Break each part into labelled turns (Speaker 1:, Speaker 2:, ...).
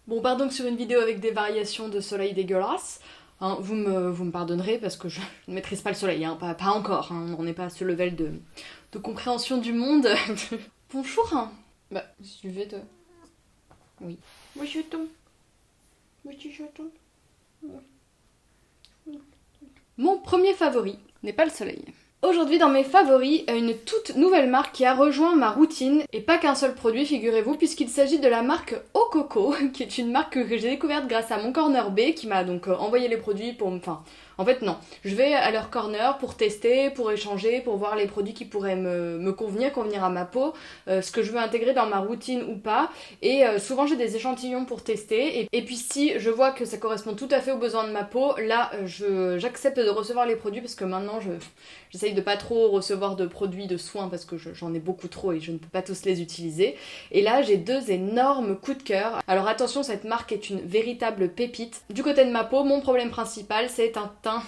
Speaker 1: Bon, pardon que sur une vidéo avec des variations de soleil dégueulasses, hein, vous me pardonnerez parce que je ne maîtrise pas le soleil, hein, pas encore, hein, on n'est pas à ce level de compréhension du monde. Bonjour hein. Bah, si tu veux te... Oui. Oui, je tombe. Oui, je tombe. Mon premier favori n'est pas le soleil. Aujourd'hui dans mes favoris, une toute nouvelle marque qui a rejoint ma routine, et pas qu'un seul produit figurez-vous, puisqu'il s'agit de la marque Ococo, qui est une marque que j'ai découverte grâce à mon corner B, qui m'a donc envoyé les produits pour me... Enfin, en fait non, je vais à leur corner pour tester, pour échanger, pour voir les produits qui pourraient me convenir à ma peau, ce que je veux intégrer dans ma routine ou pas, et souvent j'ai des échantillons pour tester, et puis si je vois que ça correspond tout à fait aux besoins de ma peau, là j'accepte de recevoir les produits parce que maintenant j'essaye de pas trop recevoir de produits de soins parce que j'en ai beaucoup trop et je ne peux pas tous les utiliser. Et là, j'ai deux énormes coups de cœur. Alors attention, cette marque est une véritable pépite. Du côté de ma peau, mon problème principal, c'est un teint...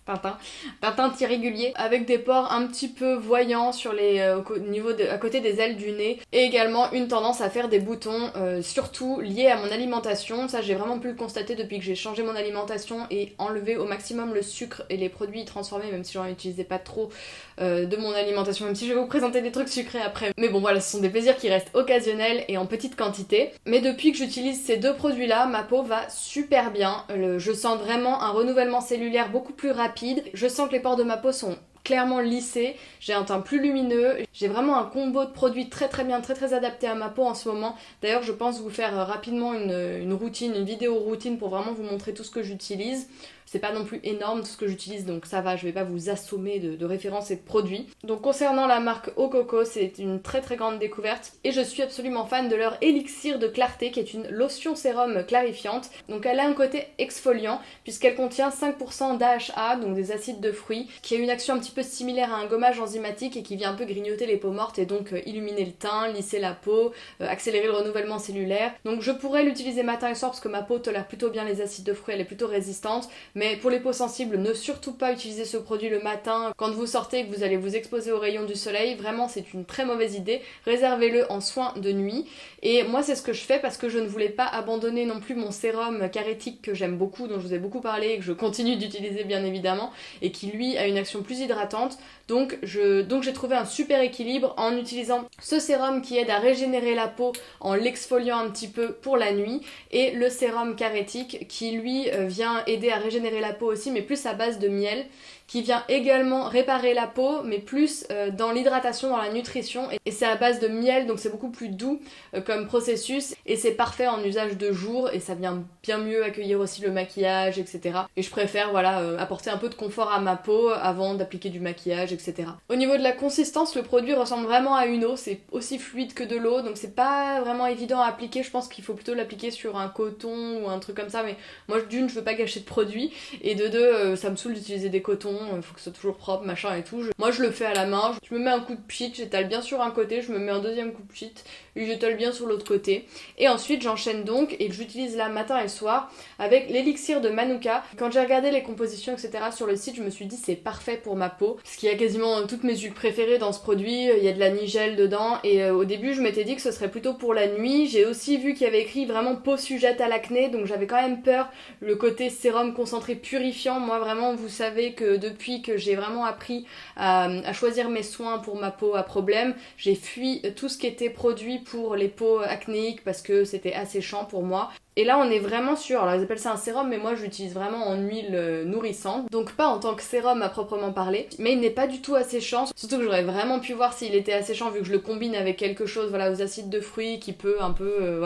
Speaker 1: un teint irrégulier avec des pores un petit peu voyants sur les à côté des ailes du nez et également une tendance à faire des boutons surtout liés à mon alimentation. Ça j'ai vraiment pu le constater depuis que j'ai changé mon alimentation et enlevé au maximum le sucre et les produits transformés, même si j'en utilisais pas trop de mon alimentation, même si je vais vous présenter des trucs sucrés après. Mais bon voilà, ce sont des plaisirs qui restent occasionnels et en petite quantité. Mais depuis que j'utilise ces deux produits là, ma peau va super bien. Je sens vraiment un renouvellement cellulaire beaucoup plus rapide. Je sens que les pores de ma peau sont clairement lissés, j'ai un teint plus lumineux, j'ai vraiment un combo de produits très bien, très adapté à ma peau en ce moment. D'ailleurs je pense vous faire rapidement une routine, une vidéo routine pour vraiment vous montrer tout ce que j'utilise. C'est pas non plus énorme tout ce que j'utilise donc ça va, je vais pas vous assommer de références et de produits. Donc concernant la marque Ococo, c'est une très grande découverte et je suis absolument fan de leur élixir de clarté qui est une lotion sérum clarifiante. Donc elle a un côté exfoliant puisqu'elle contient 5% d'AHA, donc des acides de fruits, qui a une action un petit peu similaire à un gommage enzymatique et qui vient un peu grignoter les peaux mortes et donc illuminer le teint, lisser la peau, accélérer le renouvellement cellulaire. Donc je pourrais l'utiliser matin et soir parce que ma peau tolère plutôt bien les acides de fruits, elle est plutôt résistante. Mais pour les peaux sensibles, ne surtout pas utiliser ce produit le matin quand vous sortez et que vous allez vous exposer aux rayons du soleil. Vraiment, c'est une très mauvaise idée. Réservez-le en soins de nuit. Et moi, c'est ce que je fais parce que je ne voulais pas abandonner non plus mon sérum Carétique que j'aime beaucoup, dont je vous ai beaucoup parlé et que je continue d'utiliser bien évidemment, et qui lui a une action plus hydratante. Donc j'ai trouvé un super équilibre en utilisant ce sérum qui aide à régénérer la peau en l'exfoliant un petit peu pour la nuit, et le sérum Carétique qui lui vient aider à régénérer la peau aussi, mais plus à base de miel, qui vient également réparer la peau, mais plus dans l'hydratation, dans la nutrition, et c'est à base de miel, donc c'est beaucoup plus doux comme processus, et c'est parfait en usage de jour, et ça vient bien mieux accueillir aussi le maquillage, etc. Et je préfère, voilà, apporter un peu de confort à ma peau avant d'appliquer du maquillage, etc. Au niveau de la consistance, le produit ressemble vraiment à une eau, c'est aussi fluide que de l'eau, donc c'est pas vraiment évident à appliquer, je pense qu'il faut plutôt l'appliquer sur un coton ou un truc comme ça, mais moi d'une, je veux pas gâcher de produit, et de deux, ça me saoule d'utiliser des cotons, il faut que ce soit toujours propre, machin et tout. Moi je le fais à la main, je me mets un coup de pchit, j'étale bien sur un côté, je me mets un deuxième coup de pchit, et j'étale bien sur l'autre côté. Et ensuite j'enchaîne donc, et j'utilise là matin et soir, avec l'élixir de Manuka. Quand j'ai regardé les compositions, etc. sur le site, je me suis dit c'est parfait pour ma peau, parce qu'il y a quasiment toutes mes huiles préférées dans ce produit, il y a de la nigelle dedans, et au début je m'étais dit que ce serait plutôt pour la nuit. J'ai aussi vu qu'il y avait écrit vraiment peau sujette à l'acné, donc j'avais quand même peur, le côté sérum concentré purifiant. Moi vraiment, vous savez que depuis que j'ai vraiment appris à choisir mes soins pour ma peau à problème, j'ai fui tout ce qui était produit pour les peaux acnéiques parce que c'était asséchant pour moi. Et là on est vraiment sur, alors ils appellent ça un sérum mais moi je l'utilise vraiment en huile nourrissante, donc pas en tant que sérum à proprement parler, mais il n'est pas du tout asséchant, surtout que j'aurais vraiment pu voir s'il était asséchant vu que je le combine avec quelque chose, voilà, aux acides de fruits qui peut un peu,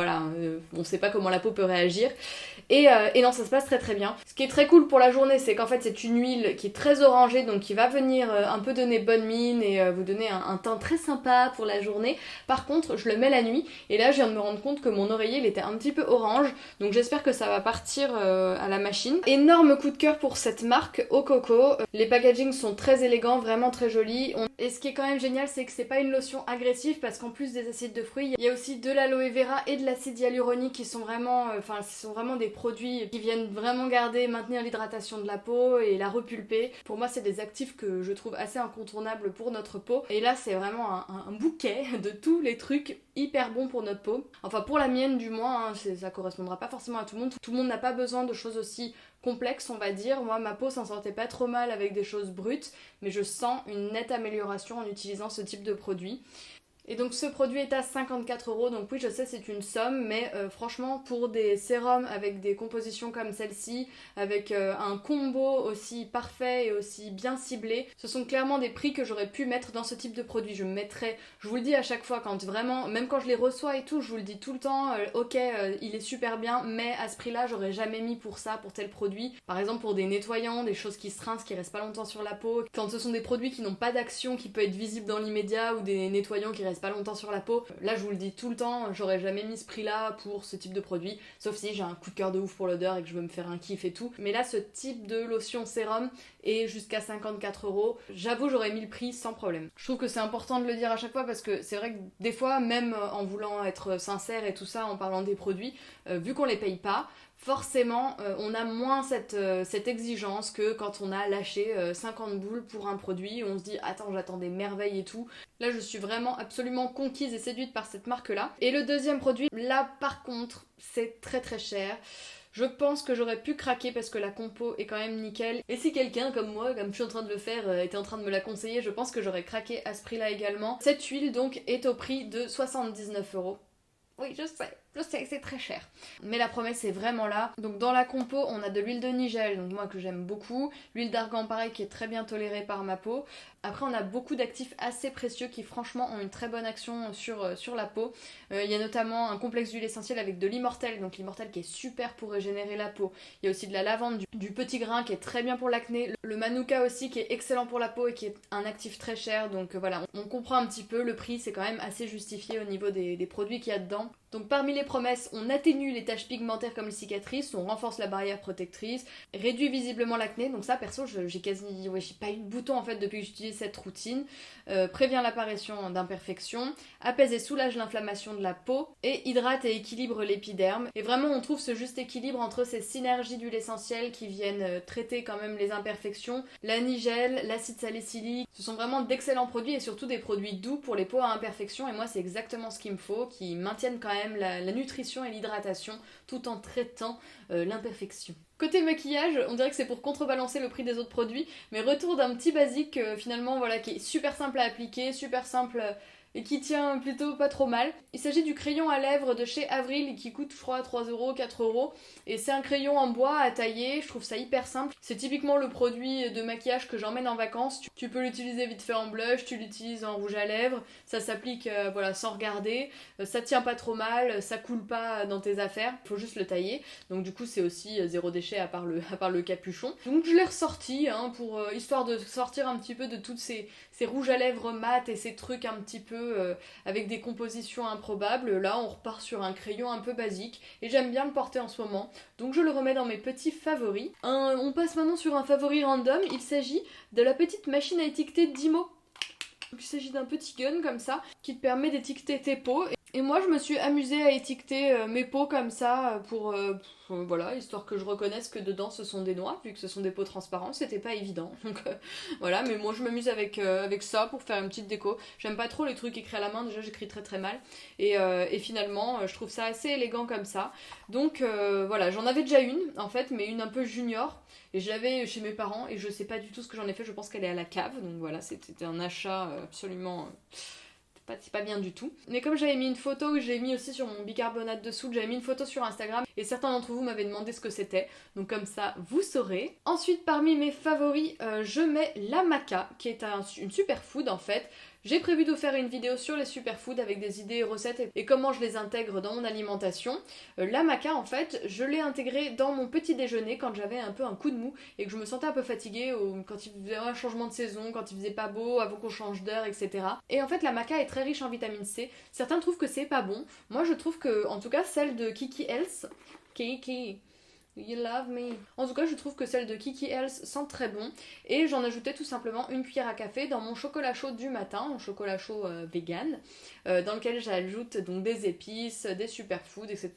Speaker 1: on sait pas comment la peau peut réagir. Et non, ça se passe très bien. Ce qui est très cool pour la journée, c'est qu'en fait c'est une huile qui est très orangée, donc qui va venir un peu donner bonne mine et vous donner un teint très sympa pour la journée. Par contre, je le mets la nuit, et là je viens de me rendre compte que mon oreiller il était un petit peu orange, donc j'espère que ça va partir à la machine. Énorme coup de cœur pour cette marque Ococo. Les packagings sont très élégants, vraiment très jolis. Et ce qui est quand même génial, c'est que c'est pas une lotion agressive parce qu'en plus des acides de fruits, il y a aussi de l'aloe vera et de l'acide hyaluronique qui sont vraiment, ce sont vraiment des produits qui viennent vraiment garder, maintenir l'hydratation de la peau et la repulper. Pour moi, c'est des actifs que je trouve assez incontournables pour notre peau. Et là, c'est vraiment un bouquet de tous les trucs hyper bons pour notre peau. Enfin, pour la mienne du moins, ça correspondra correspondra pas forcément à tout le monde. Tout le monde n'a pas besoin de choses aussi complexes, on va dire. Moi, ma peau s'en sortait pas trop mal avec des choses brutes, mais je sens une nette amélioration en utilisant ce type de produit. Et donc ce produit est à 54 €, donc oui je sais c'est une somme, mais franchement pour des sérums avec des compositions comme celle-ci, avec un combo aussi parfait et aussi bien ciblé, ce sont clairement des prix que j'aurais pu mettre dans ce type de produit. Je vous le dis à chaque fois, quand vraiment, même quand je les reçois et tout, je vous le dis tout le temps, ok il est super bien, mais à ce prix-là j'aurais jamais mis pour ça, pour tel produit. Par exemple pour des nettoyants, des choses qui se rincent, qui restent pas longtemps sur la peau, quand ce sont des produits qui n'ont pas d'action, qui peut être visible dans l'immédiat, ou des nettoyants qui restent pas longtemps sur la peau. Là je vous le dis tout le temps, j'aurais jamais mis ce prix là pour ce type de produit, sauf si j'ai un coup de cœur de ouf pour l'odeur et que je veux me faire un kiff et tout. Mais là ce type de lotion sérum est jusqu'à 54 €, j'avoue j'aurais mis le prix sans problème. Je trouve que c'est important de le dire à chaque fois parce que c'est vrai que des fois, même en voulant être sincère et tout ça, en parlant des produits, vu qu'on les paye pas, forcément on a moins cette exigence que quand on a lâché 50 boules pour un produit, où on se dit attends j'attends des merveilles et tout. Là je suis vraiment absolument conquise et séduite par cette marque là. Et le deuxième produit, là par contre c'est très très cher. Je pense que j'aurais pu craquer parce que la compo est quand même nickel. Et si quelqu'un comme moi, comme je suis en train de le faire, était en train de me la conseiller, je pense que j'aurais craqué à ce prix là également. Cette huile donc est au prix de 79 €. Oui, je sais que c'est très cher. Mais la promesse est vraiment là. Donc dans la compo, on a de l'huile de nigel, donc moi que j'aime beaucoup. L'huile d'argan pareil qui est très bien tolérée par ma peau. Après on a beaucoup d'actifs assez précieux qui franchement ont une très bonne action sur la peau. Il y a notamment un complexe d'huile essentielle avec de l'immortelle, donc l'immortelle qui est super pour régénérer la peau. Il y a aussi de la lavande, du petit grain qui est très bien pour l'acné. Le manuka aussi qui est excellent pour la peau et qui est un actif très cher. Donc voilà, on comprend un petit peu, le prix c'est quand même assez justifié au niveau des produits qu'il y a dedans. Donc parmi les promesses, on atténue les taches pigmentaires comme les cicatrices, on renforce la barrière protectrice, réduit visiblement l'acné, donc ça perso j'ai pas eu de bouton en fait depuis que j'utilise cette routine, prévient l'apparition d'imperfections, apaise et soulage l'inflammation de la peau, et hydrate et équilibre l'épiderme. Et vraiment on trouve ce juste équilibre entre ces synergies d'huile essentielle qui viennent traiter quand même les imperfections, la nigel, l'acide salicylique, ce sont vraiment d'excellents produits et surtout des produits doux pour les peaux à imperfections, et moi c'est exactement ce qu'il me faut, qui maintiennent quand même la nutrition et l'hydratation tout en traitant l'imperfection. Côté maquillage, on dirait que c'est pour contrebalancer le prix des autres produits, mais retour d'un petit basique finalement voilà qui est super simple à appliquer, super simple et qui tient plutôt pas trop mal. Il s'agit du crayon à lèvres de chez Avril qui coûte je crois 3 €, 4 €, et c'est un crayon en bois à tailler, je trouve ça hyper simple. C'est typiquement le produit de maquillage que j'emmène en vacances. Tu peux l'utiliser vite fait en blush, tu l'utilises en rouge à lèvres, ça s'applique voilà sans regarder, ça tient pas trop mal, ça coule pas dans tes affaires, faut juste le tailler. Donc du coup c'est aussi zéro déchet à part le capuchon. Donc je l'ai ressorti pour histoire de sortir un petit peu de toutes ces rouges à lèvres mat et ces trucs un petit peu avec des compositions improbables. Là on repart sur un crayon un peu basique et j'aime bien le porter en ce moment, donc je le remets dans mes petits favoris. On passe maintenant sur un favori random, il s'agit de la petite machine à étiqueter Dymo. Il s'agit d'un petit gun comme ça qui te permet d'étiqueter tes peaux. Et moi je me suis amusée à étiqueter mes peaux comme ça pour voilà, histoire que je reconnaisse que dedans ce sont des noix, vu que ce sont des peaux transparentes, c'était pas évident. Donc voilà, mais moi je m'amuse avec ça pour faire une petite déco. J'aime pas trop les trucs écrits à la main, déjà j'écris très très mal. Et finalement je trouve ça assez élégant comme ça. Donc voilà, j'en avais déjà une en fait, mais une un peu junior. Et je l'avais chez mes parents et je sais pas du tout ce que j'en ai fait, je pense qu'elle est à la cave. Donc voilà, c'était un achat absolument... c'est pas bien du tout. Mais comme j'avais mis une photo, que j'ai mis aussi sur mon bicarbonate de soude, j'avais mis une photo sur Instagram et certains d'entre vous m'avaient demandé ce que c'était, donc comme ça vous saurez. Ensuite parmi mes favoris, je mets la maca, qui est une superfood en fait. J'ai prévu de faire une vidéo sur les superfoods avec des idées et recettes et comment je les intègre dans mon alimentation. La maca en fait, je l'ai intégrée dans mon petit déjeuner quand j'avais un peu un coup de mou et que je me sentais un peu fatiguée, quand il faisait un changement de saison, quand il faisait pas beau, avant qu'on change d'heure, etc. Et en fait la maca est très riche en vitamine C. Certains trouvent que c'est pas bon. Moi je trouve que, en tout cas celle de Kiki Health, Kiki... You love me. En tout cas, je trouve que celles de Kiki Health sentent très bon. Et j'en ajoutais tout simplement une cuillère à café dans mon chocolat chaud du matin, mon chocolat chaud vegan, dans lequel j'ajoute donc des épices, des superfoods, etc.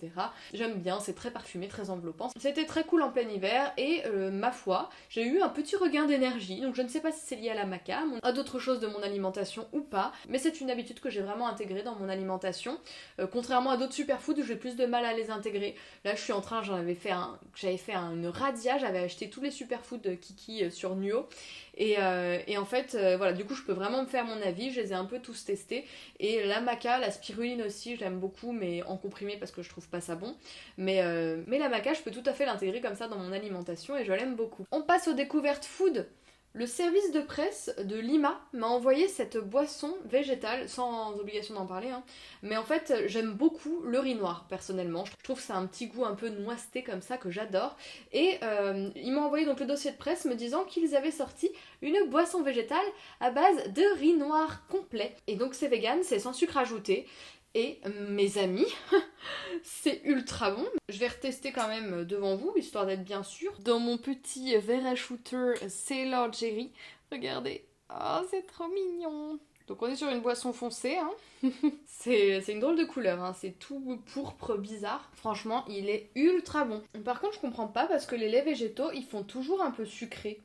Speaker 1: J'aime bien, c'est très parfumé, très enveloppant. C'était très cool en plein hiver et ma foi, j'ai eu un petit regain d'énergie. Donc je ne sais pas si c'est lié à la maca, à d'autres choses de mon alimentation ou pas, mais c'est une habitude que j'ai vraiment intégrée dans mon alimentation. Contrairement à d'autres superfoods où j'ai plus de mal à les intégrer. Là, je suis en train, j'avais fait une radia, j'avais acheté tous les superfoods de Kiki sur Nuo et en fait voilà, du coup je peux vraiment me faire mon avis, je les ai un peu tous testés et la maca, la spiruline aussi j'aime beaucoup mais en comprimé parce que je trouve pas ça bon, mais la maca je peux tout à fait l'intégrer comme ça dans mon alimentation et je l'aime beaucoup. On passe aux découvertes food. Le service de presse de Lima m'a envoyé cette boisson végétale, sans obligation d'en parler, hein. Mais en fait j'aime beaucoup le riz noir personnellement. Je trouve que ça a un petit goût un peu noiseté comme ça que j'adore. Et il m'a envoyé donc le dossier de presse me disant qu'ils avaient sorti une boisson végétale à base de riz noir complet. Et donc c'est vegan, c'est sans sucre ajouté. Et mes amis, c'est ultra bon. Je vais retester quand même devant vous, histoire d'être bien sûre. Dans mon petit verre à shooter Sailor Jerry, regardez. Oh, c'est trop mignon. Donc on est sur une boisson foncée, hein. C'est une drôle de couleur, hein. C'est tout pourpre bizarre. Franchement, il est ultra bon. Par contre, je comprends pas parce que les laits végétaux, ils font toujours un peu sucré.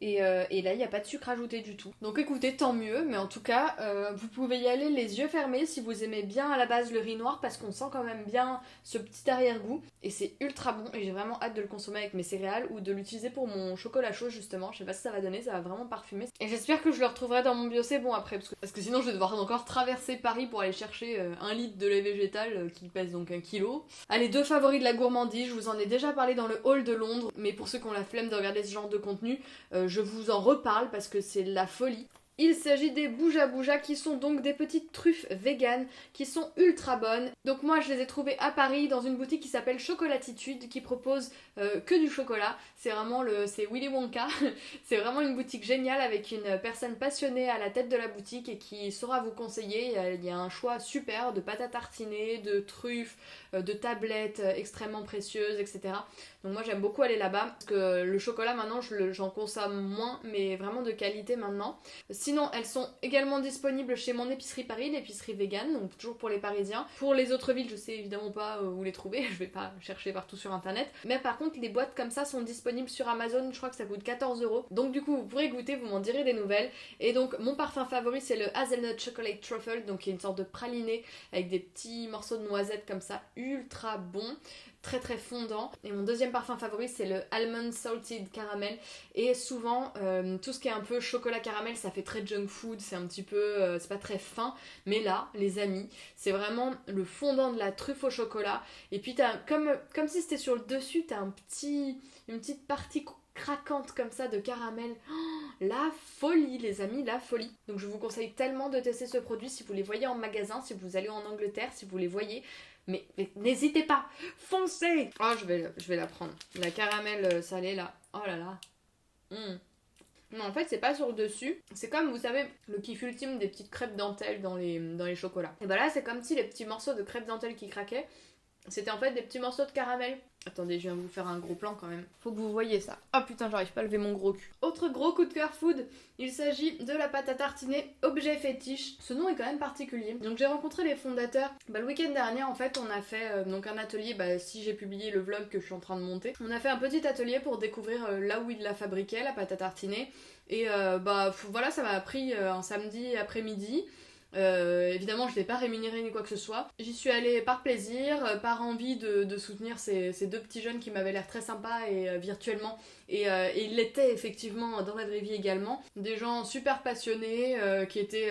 Speaker 1: Et là, il n'y a pas de sucre ajouté du tout. Donc écoutez, tant mieux, mais en tout cas, vous pouvez y aller les yeux fermés si vous aimez bien à la base le riz noir, parce qu'on sent quand même bien ce petit arrière-goût. Et c'est ultra bon, et j'ai vraiment hâte de le consommer avec mes céréales, ou de l'utiliser pour mon chocolat chaud justement. Je sais pas ce que ça va donner, ça va vraiment parfumer. Et j'espère que je le retrouverai dans mon bio c'est bon après, parce que sinon je vais devoir encore traverser Paris pour aller chercher 1 litre de lait végétal qui pèse donc 1 kilo. Allez, 2 favoris de la gourmandise, je vous en ai déjà parlé dans le haul de Londres, mais pour ceux qui ont la flemme de regarder ce genre de contenu, je vous en reparle parce que c'est la folie. Il s'agit des Bouja Bouja qui sont donc des petites truffes véganes qui sont ultra bonnes. Donc moi je les ai trouvées à Paris dans une boutique qui s'appelle Chocolatitude qui propose que du chocolat. C'est Willy Wonka. C'est vraiment une boutique géniale avec une personne passionnée à la tête de la boutique et qui saura vous conseiller. Il y a un choix super de pâte à tartiner, de truffes, de tablettes extrêmement précieuses, etc. Donc moi j'aime beaucoup aller là-bas parce que le chocolat maintenant j'en consomme moins mais vraiment de qualité maintenant. Sinon, elles sont également disponibles chez mon épicerie Paris, l'épicerie vegan, donc toujours pour les Parisiens. Pour les autres villes, je sais évidemment pas où les trouver, je vais pas chercher partout sur internet. Mais par contre, les boîtes comme ça sont disponibles sur Amazon, je crois que ça coûte 14€. Donc du coup, vous pourrez goûter, vous m'en direz des nouvelles. Et donc, mon parfum favori, c'est le Hazelnut Chocolate Truffle, donc qui est une sorte de praliné avec des petits morceaux de noisettes comme ça, ultra bon. Très très fondant. Et mon deuxième parfum favori c'est le Almond Salted Caramel. Et souvent tout ce qui est un peu chocolat caramel ça fait très junk food, c'est un petit peu c'est pas très fin, mais là les amis c'est vraiment le fondant de la truffe au chocolat et puis t'as comme si c'était sur le dessus, t'as une petite partie craquante comme ça de caramel. Oh, la folie les amis, la folie. Donc je vous conseille tellement de tester ce produit si vous les voyez en magasin, si vous allez en Angleterre, si vous les voyez. Mais n'hésitez pas, foncez. Oh je vais la prendre. La caramel salée là. Oh là là. Non en fait c'est pas sur le dessus. C'est comme vous savez le kiff ultime des petites crêpes dentelles dans les chocolats. Et bah là c'est comme si les petits morceaux de crêpes dentelles qui craquaient, c'était en fait des petits morceaux de caramel. Attendez, je viens vous faire un gros plan quand même. Faut que vous voyez ça. Oh putain, j'arrive pas à lever mon gros cul. Autre gros coup de cœur food, il s'agit de la pâte à tartiner objet fétiche. Ce nom est quand même particulier. Donc j'ai rencontré les fondateurs. Le week-end dernier, en fait, on a fait donc un atelier. Si j'ai publié le vlog que je suis en train de monter, on a fait un petit atelier pour découvrir là où ils la fabriquaient, la pâte à tartiner. Et voilà, ça m'a pris un samedi après-midi. Évidemment je l'ai pas rémunéré ni quoi que ce soit. J'y suis allée par plaisir, par envie de soutenir ces deux petits jeunes qui m'avaient l'air très sympas et virtuellement et ils l'étaient effectivement dans la vraie vie également. Des gens super passionnés qui étaient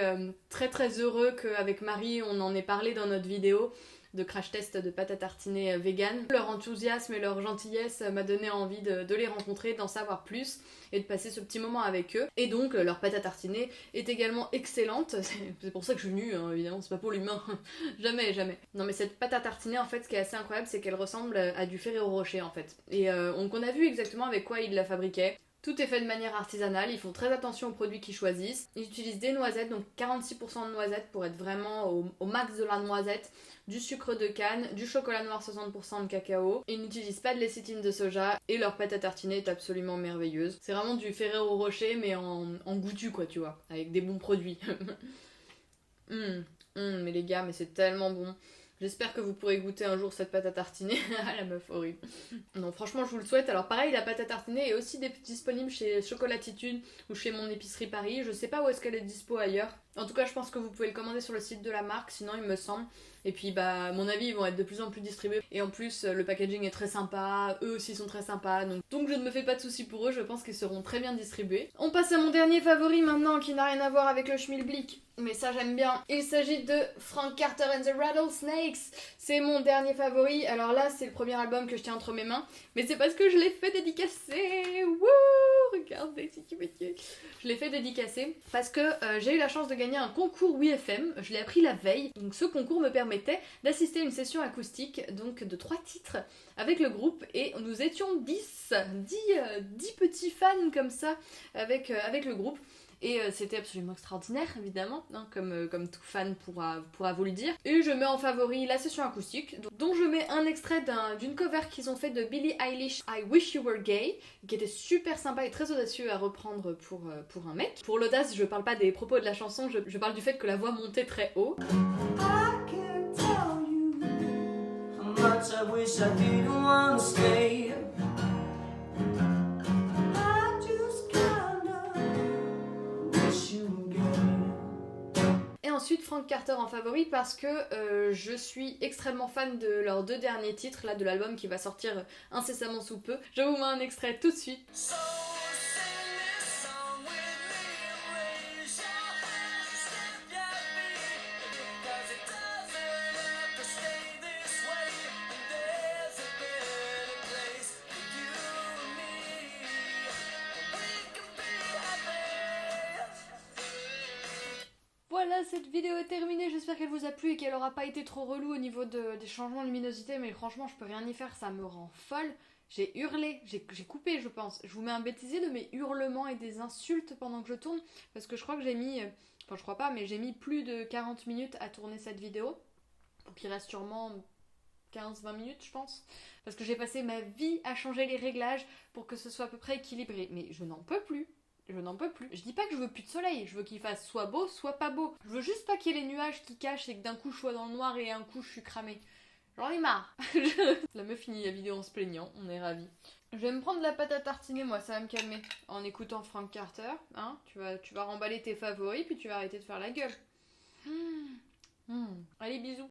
Speaker 1: très très heureux qu'avec Marie on en ait parlé dans notre vidéo de crash test de pâte à tartiner vegan. Leur enthousiasme et leur gentillesse m'a donné envie de les rencontrer, d'en savoir plus et de passer ce petit moment avec eux. Et donc leur pâte à tartiner est également excellente. C'est pour ça que je suis venue, hein, évidemment, c'est pas pour l'humain. Jamais. Non mais cette pâte à tartiner en fait ce qui est assez incroyable c'est qu'elle ressemble à du Ferrero Rocher en fait. Et donc on a vu exactement avec quoi ils la fabriquaient. Tout est fait de manière artisanale, ils font très attention aux produits qu'ils choisissent. Ils utilisent des noisettes, donc 46% de noisettes pour être vraiment au max de la noisette, du sucre de canne, du chocolat noir 60% de cacao. Ils n'utilisent pas de lécithine de soja et leur pâte à tartiner est absolument merveilleuse. C'est vraiment du Ferrero Rocher mais en goûtu quoi, tu vois, avec des bons produits. Mais les gars, mais c'est tellement bon. J'espère que vous pourrez goûter un jour cette pâte à tartiner. Ah la meuf horrible. Non franchement je vous le souhaite. Alors pareil la pâte à tartiner est aussi disponible chez Chocolatitude ou chez mon épicerie Paris. Je sais pas où est-ce qu'elle est dispo ailleurs. En tout cas je pense que vous pouvez le commander sur le site de la marque, sinon il me semble. Et puis bah à mon avis ils vont être de plus en plus distribués. Et en plus le packaging est très sympa, eux aussi sont très sympas. Donc je ne me fais pas de soucis pour eux, je pense qu'ils seront très bien distribués. On passe à mon dernier favori maintenant qui n'a rien à voir avec le schmilblick. Mais ça j'aime bien. Il s'agit de Frank Carter and the Rattlesnakes. C'est mon dernier favori. Alors là c'est le premier album que je tiens entre mes mains. Mais c'est parce que je l'ai fait dédicacer. Wouh, regardez si tu veux. Je l'ai fait dédicacer parce que j'ai eu la chance de gagner un concours WeFM. Je l'ai appris la veille. Donc ce concours me permettait d'assister à une session acoustique donc de 3 titres avec le groupe. Et nous étions 10 petits fans comme ça avec le groupe. Et c'était absolument extraordinaire, évidemment, hein, comme tout fan pourra vous le dire. Et je mets en favori la session acoustique, dont je mets un extrait d'une cover qu'ils ont fait de Billie Eilish, I Wish You Were Gay, qui était super sympa et très audacieux à reprendre pour un mec. Pour l'audace, je parle pas des propos de la chanson, je parle du fait que la voix montait très haut. I can't tell you how much I wish I didn't want to stay. Ensuite Frank Carter en favori parce que je suis extrêmement fan de leurs 2 derniers titres là de l'album qui va sortir incessamment sous peu. Je vous mets un extrait tout de suite. Voilà, cette vidéo est terminée, j'espère qu'elle vous a plu et qu'elle aura pas été trop relou au niveau des changements de luminosité, mais franchement je peux rien y faire, ça me rend folle. J'ai hurlé, j'ai coupé je pense. Je vous mets un bêtisier de mes hurlements et des insultes pendant que je tourne, parce que je crois que j'ai mis, enfin je crois pas, mais j'ai mis plus de 40 minutes à tourner cette vidéo. Donc il reste sûrement 15-20 minutes je pense, parce que j'ai passé ma vie à changer les réglages pour que ce soit à peu près équilibré, mais je n'en peux plus. Je n'en peux plus. Je dis pas que je veux plus de soleil, je veux qu'il fasse soit beau, soit pas beau. Je veux juste pas qu'il y ait les nuages qui cachent et que d'un coup je sois dans le noir et un coup je suis cramée. J'en ai marre. La meuf finit la vidéo en se plaignant, on est ravis. Je vais me prendre de la pâte à tartiner moi, ça va me calmer. En écoutant Frank Carter, hein, tu vas remballer tes favoris puis tu vas arrêter de faire la gueule. Allez bisous.